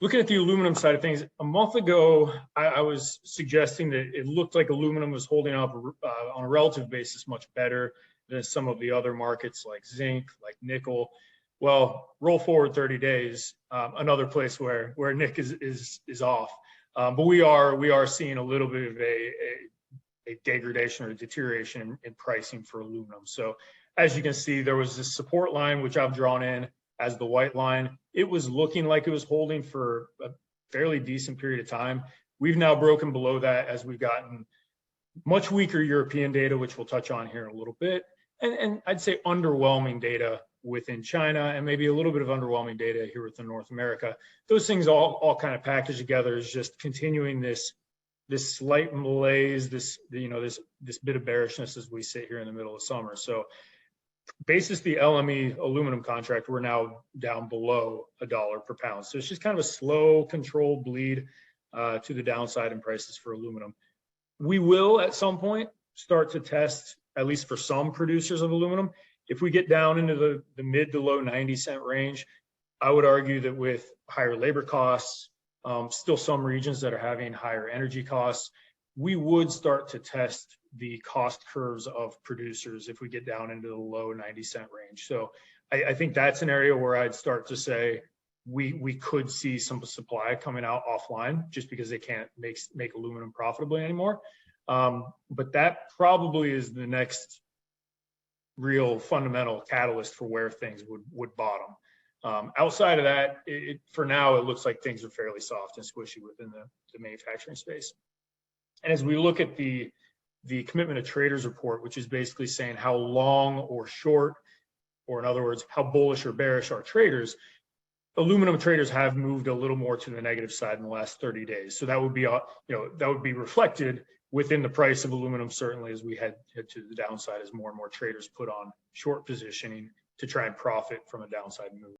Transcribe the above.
Looking at the aluminum side of things, a month ago, I was suggesting that it looked like aluminum was holding up on a relative basis much better than some of the other markets like zinc, like nickel. Well, roll forward 30 days, another place where Nick is off. But we are seeing a little bit of a degradation or a deterioration in pricing for aluminum. So as you can see, there was this support line, which I've drawn in as the white line. It was looking like it was holding for a fairly decent period of time. We've now broken below that as we've gotten much weaker European data, which we'll touch on here in a little bit. And I'd say underwhelming data within China and maybe a little bit of underwhelming data here within North America. Those things all kind of packaged together is just continuing this slight malaise, this bit of bearishness as we sit here in the middle of summer. So basis the LME aluminum contract, we're now down below $1 per pound. So it's just kind of a slow, controlled bleed to the downside in prices for aluminum. We will at some point start to test, at least for some producers of aluminum, if we get down into the mid to low 90-cent range. I would argue that with higher labor costs, still some regions that are having higher energy costs, we would start to test the cost curves of producers if we get down into the low 90-cent range. So I think that's an area where I'd start to say we could see some supply coming out offline just because they can't make aluminum profitably anymore. But that probably is the next real fundamental catalyst for where things would bottom. Outside of that, for now, it looks like things are fairly soft and squishy within the manufacturing space. And as we look at the commitment of traders report, which is basically saying how long or short, or in other words, how bullish or bearish are traders, aluminum traders have moved a little more to the negative side in the last 30 days. So that would be, that would be reflected within the price of aluminum, certainly as we head to the downside as more and more traders put on short positioning to try and profit from a downside move.